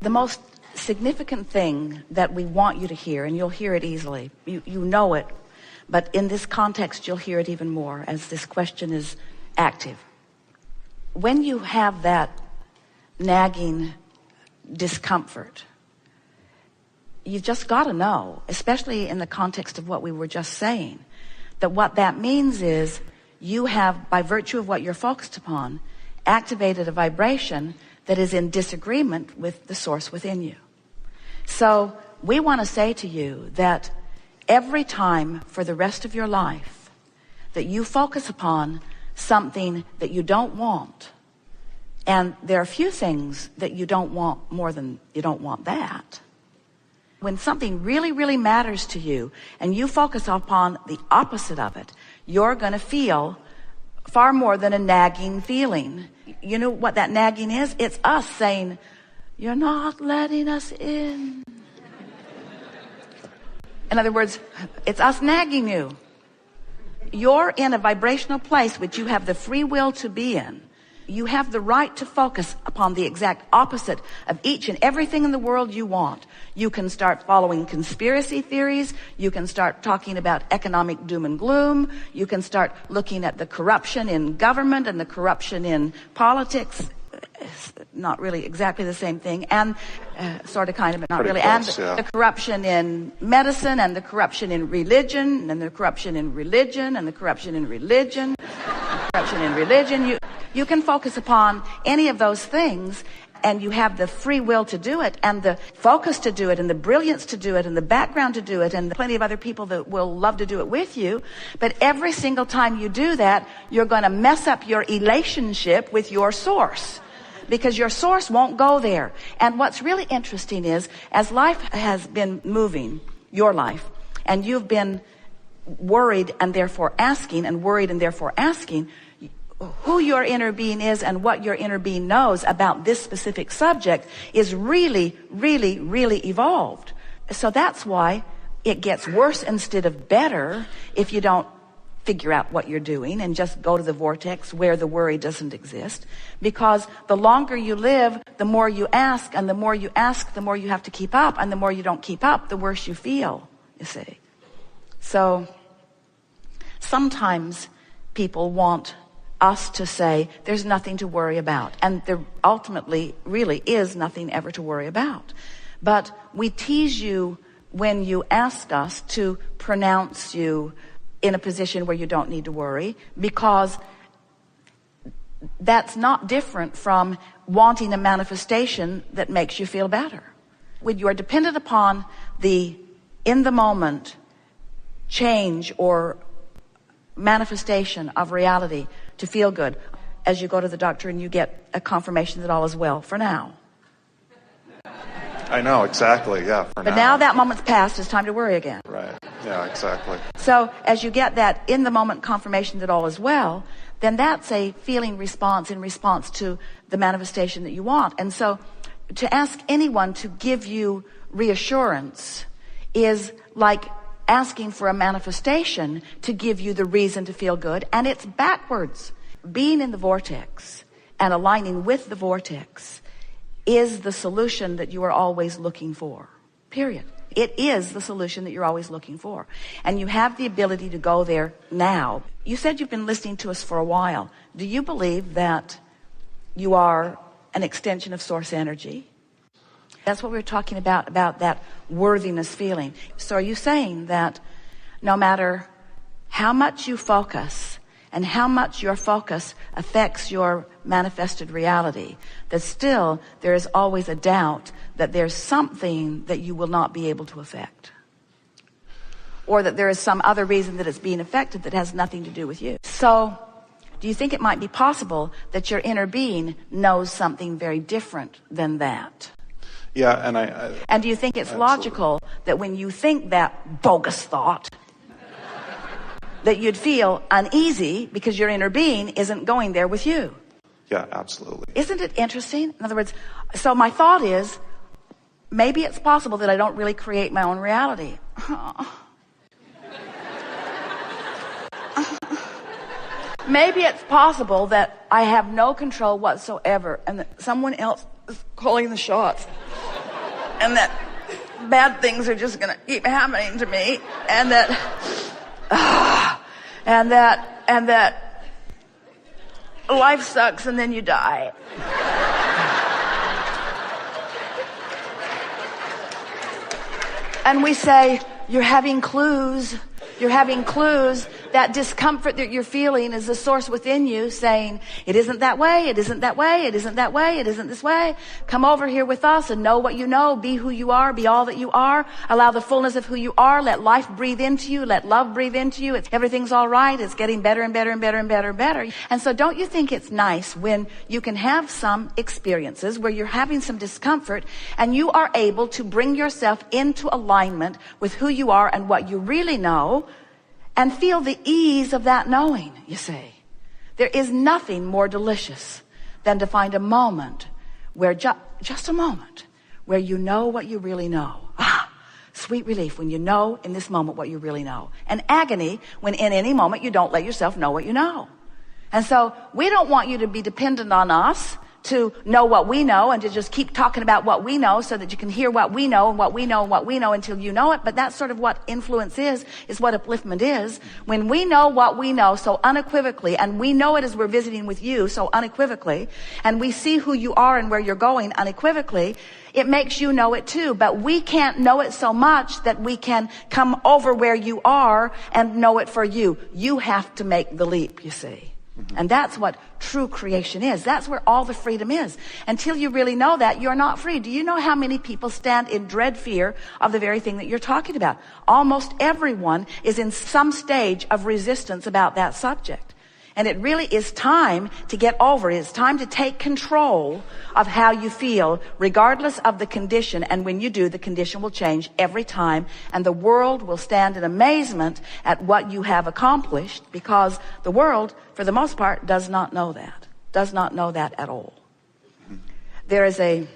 The most significant thing that we want you to hear, and you'll hear it easily, you know it, but in this context you'll hear it even more as this question is active. When you have that nagging discomfort, you've just got to know, especially in the context of what we were just saying, that what that means is you have, by virtue of what you're focused upon, activated a vibration that is in disagreement with the source within you. So we want to say to you that every time for the rest of your life that you focus upon something that you don't want, and there are few things that you don't want more than you don't want that. When something really, really matters to you and you focus upon the opposite of it, you're going to feel far more than a nagging feeling. You know what that nagging is? It's us saying, you're not letting us in. In other words, it's us nagging you. You're in a vibrational place which you have the free will to be in. You have the right to focus upon the exact opposite of each and everything in the world you want. You can start following conspiracy theories. You can start talking about economic doom and gloom. You can start looking at the corruption in government and the corruption in politics. Not really exactly the same thing, and sort of kind of, but not really. Close, and the corruption in medicine, and the corruption in religion, and the corruption in religion, and the corruption in religion, corruption in religion. You can focus upon any of those things, and you have the free will to do it, and the focus to do it, and the brilliance to do it, and the background to do it, and plenty of other people that will love to do it with you. But every single time you do that, you're going to mess up your relationship with your source, because your source won't go there. And what's really interesting is, as life has been moving, your life, and you've been worried and therefore asking, and worried and therefore asking, who your inner being is and what your inner being knows about this specific subject is really, really, really evolved. So that's why it gets worse instead of better if you don't figure out what you're doing and just go to the vortex where the worry doesn't exist. Because the longer you live, the more you ask, and the more you ask, the more you have to keep up, and the more you don't keep up, the worse you feel, you see. So sometimes people want us to say there's nothing to worry about, and there ultimately really is nothing ever to worry about. But we tease you when you ask us to pronounce you in a position where you don't need to worry, because that's not different from wanting a manifestation that makes you feel better. When you are dependent upon the in the moment change or manifestation of reality to feel good, as you go to the doctor and you get a confirmation that all is well for now. I know, exactly, yeah. But now that moment's passed, it's time to worry again. Right, yeah, exactly. So as you get that in the moment confirmation that all is well, then that's a feeling response in response to the manifestation that you want. And so to ask anyone to give you reassurance is like asking for a manifestation to give you the reason to feel good, and it's backwards. Being in the vortex and aligning with the vortex is the solution that you are always looking for, period. It is the solution that you're always looking for, and you have the ability to go there now. You said you've been listening to us for a while. Do you believe that you are an extension of source energy? That's what we were talking about that worthiness feeling. So are you saying that no matter how much you focus and how much your focus affects your manifested reality, that still there is always a doubt that there's something that you will not be able to affect? Or that there is some other reason that it's being affected that has nothing to do with you? So do you think it might be possible that your inner being knows something very different than that? Yeah, and do you think it's absolutely logical that when you think that bogus thought, that you'd feel uneasy because your inner being isn't going there with you? Yeah, absolutely. Isn't it interesting? In other words, so my thought is, maybe it's possible that I don't really create my own reality. Maybe it's possible that I have no control whatsoever and that someone else is calling the shots. and that bad things are just going to keep happening to me, and that life sucks and then you die. And we say, you're having clues. You're having clues. That discomfort that you're feeling is the source within you saying, it isn't that way, it isn't that way, it isn't that way, it isn't this way. Come over here with us and know what you know. Be who you are, be all that you are. Allow the fullness of who you are. Let life breathe into you. Let love breathe into you. Everything's all right. It's getting better and better and better and better and better. And so don't you think it's nice when you can have some experiences where you're having some discomfort and you are able to bring yourself into alignment with who you are and what you really know, and feel the ease of that knowing, you see. There is nothing more delicious than to find a moment where, just a moment, where you know what you really know. Sweet relief when you know in this moment what you really know. And agony when in any moment you don't let yourself know what you know. And so we don't want you to be dependent on us to know what we know and to just keep talking about what we know so that you can hear what we know and what we know and what we know until you know it. But that's sort of what influence is what upliftment is. When we know what we know so unequivocally, and we know it as we're visiting with you so unequivocally, and we see who you are and where you're going unequivocally, it makes you know it too. But we can't know it so much that we can come over where you are and know it for you. You have to make the leap, you see. And that's what true creation is. That's where all the freedom is. Until you really know that, you're not free. Do you know how many people stand in dread fear of the very thing that you're talking about? Almost everyone is in some stage of resistance about that subject. And it really is time to get over it. It's time to take control of how you feel, regardless of the condition. And when you do, the condition will change every time. And the world will stand in amazement at what you have accomplished, because the world, for the most part, does not know that. Does not know that at all. There is a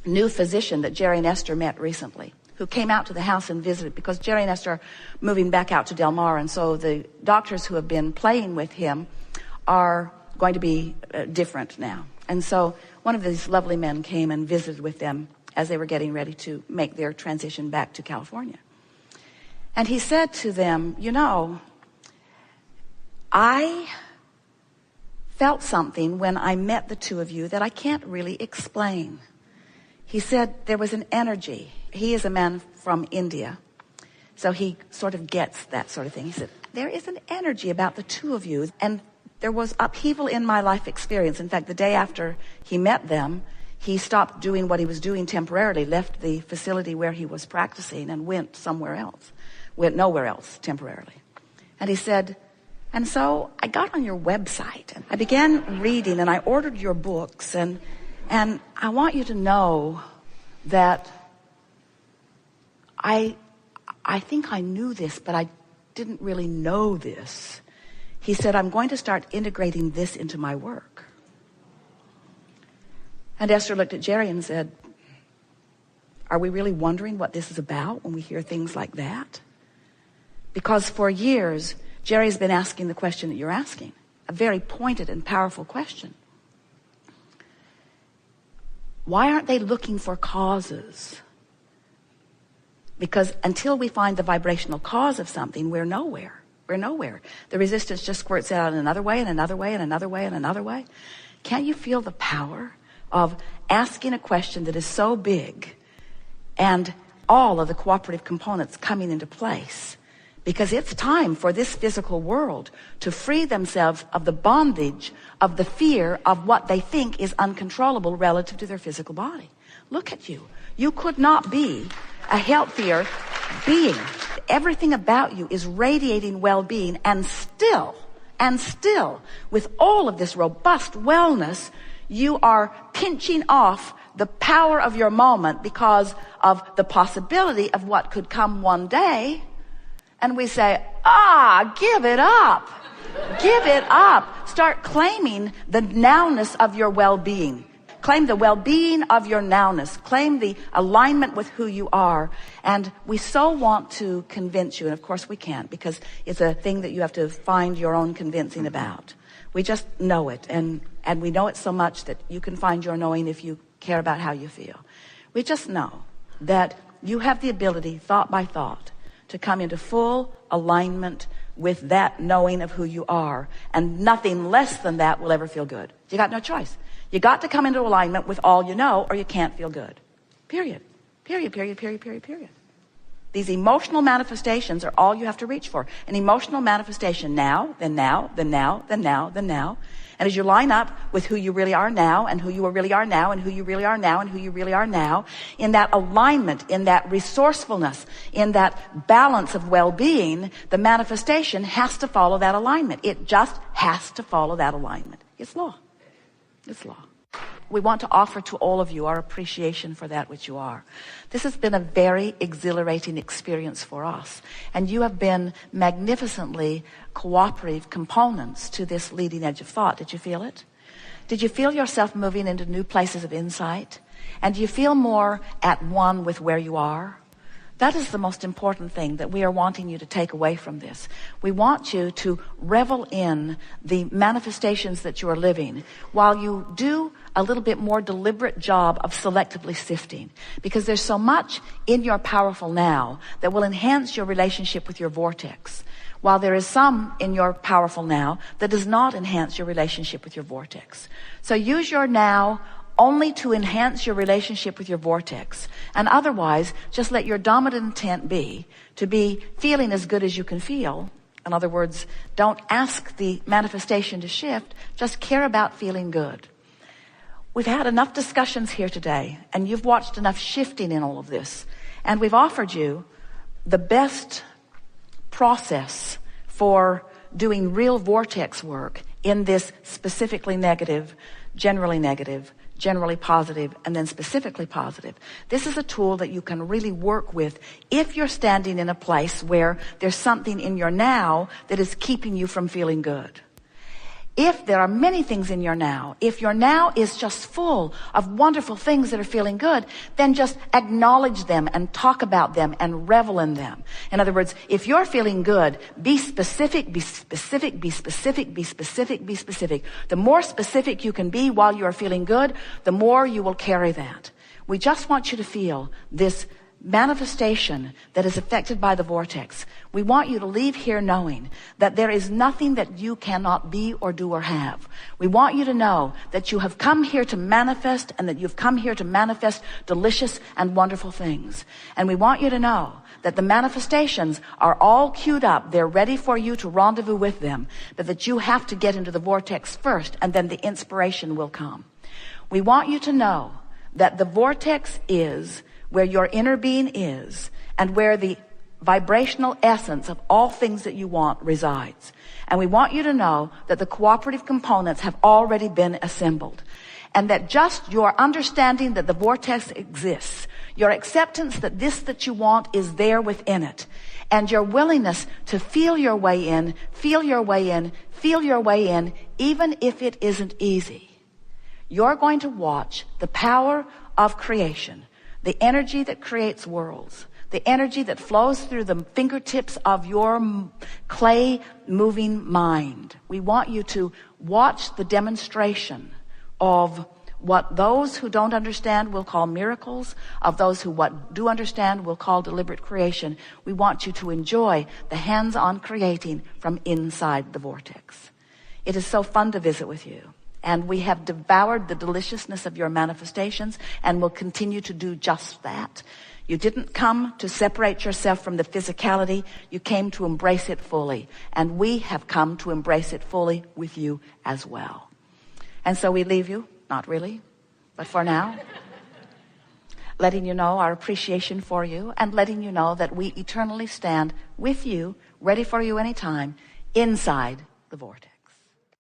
new physician that Jerry and Esther met recently, who came out to the house and visited, because Jerry and Esther are moving back out to Del Mar. And so the doctors who have been playing with him are going to be different now. And so one of these lovely men came and visited with them as they were getting ready to make their transition back to California. And he said to them, you know, I felt something when I met the two of you that I can't really explain. He said there was an energy. He is a man from India, so he sort of gets that sort of thing. He said, there is an energy about the two of you. And there was upheaval in my life experience. In fact, the day after he met them, he stopped doing what he was doing temporarily, left the facility where he was practicing and went somewhere else, went nowhere else temporarily. And he said, and so I got on your website and I began reading and I ordered your books, and I want you to know that I think I knew this, but I didn't really know this. He said, I'm going to start integrating this into my work. And Esther looked at Jerry and said, are we really wondering what this is about when we hear things like that? Because for years, Jerry's been asking the question that you're asking, a very pointed and powerful question. Why aren't they looking for causes? Because until we find the vibrational cause of something, we're nowhere. We're nowhere. The resistance just squirts out in another way and another way and another way and another way. Can't you feel the power of asking a question that is so big and all of the cooperative components coming into place? Because it's time for this physical world to free themselves of the bondage of the fear of what they think is uncontrollable relative to their physical body. Look at you. You could not be a healthier being. Everything about you is radiating well-being, and still, with all of this robust wellness, you are pinching off the power of your moment because of the possibility of what could come one day. And we say, give it up. Give it up. Start claiming the nowness of your well-being. Claim the well-being of your nowness. Claim the alignment with who you are. And we so want to convince you, and of course we can't, because it's a thing that you have to find your own convincing about. We just know it, and we know it so much that you can find your knowing if you care about how you feel. We just know that you have the ability, thought by thought, to come into full alignment with that knowing of who you are, and nothing less than that will ever feel good. You got no choice. You got to come into alignment with all you know, or you can't feel good. Period. Period, period, period, period, period. These emotional manifestations are all you have to reach for. An emotional manifestation now, then now, then now, then now, then now. And as you line up with who you really are now, and who you really are now, and who you really are now, and who you really are now, in that alignment, in that resourcefulness, in that balance of well-being, the manifestation has to follow that alignment. It just has to follow that alignment. It's law. It's law. We want to offer to all of you our appreciation for that which you are. This has been a very exhilarating experience for us, and you have been magnificently cooperative components to this leading edge of thought. Did you feel it? Did you feel yourself moving into new places of insight? And do you feel more at one with where you are? That is the most important thing that we are wanting you to take away from this. We want you to revel in the manifestations that you are living while you do a little bit more deliberate job of selectively sifting, because there's so much in your powerful now that will enhance your relationship with your vortex, while there is some in your powerful now that does not enhance your relationship with your vortex. So use your now only to enhance your relationship with your vortex, and otherwise just let your dominant intent be to be feeling as good as you can feel. In other words, don't ask the manifestation to shift, just care about feeling good. We've had enough discussions here today, and you've watched enough shifting in all of this, and we've offered you the best process for doing real vortex work in this specifically negative, generally positive, and then specifically positive. This is a tool that you can really work with if you're standing in a place where there's something in your now that is keeping you from feeling good. If there are many things in your now, if your now is just full of wonderful things that are feeling good, then just acknowledge them and talk about them and revel in them. In other words, if you're feeling good, be specific, be specific, be specific, be specific, be specific. The more specific you can be while you are feeling good, the more you will carry that. We just want you to feel this manifestation that is affected by the vortex. We want you to leave here knowing that there is nothing that you cannot be or do or have. We want you to know that you have come here to manifest, and that you've come here to manifest delicious and wonderful things. And we want you to know that the manifestations are all queued up. They're ready for you to rendezvous with them, but that you have to get into the vortex first, and then the inspiration will come. We want you to know that the vortex is where your inner being is, and where the vibrational essence of all things that you want resides. And we want you to know that the cooperative components have already been assembled, and that just your understanding that the vortex exists, your acceptance that this that you want is there within it, and your willingness to feel your way in, feel your way in, feel your way in, even if it isn't easy. You're going to watch the power of creation, the energy that creates worlds, the energy that flows through the fingertips of your clay moving mind. We want you to watch the demonstration of what those who don't understand will call miracles, of those who do understand will call deliberate creation. We want you to enjoy the hands-on creating from inside the vortex. It is so fun to visit with you. And we have devoured the deliciousness of your manifestations, and will continue to do just that. You didn't come to separate yourself from the physicality. You came to embrace it fully. And we have come to embrace it fully with you as well. And so we leave you, not really, but for now, letting you know our appreciation for you, and letting you know that we eternally stand with you, ready for you anytime, inside the vortex.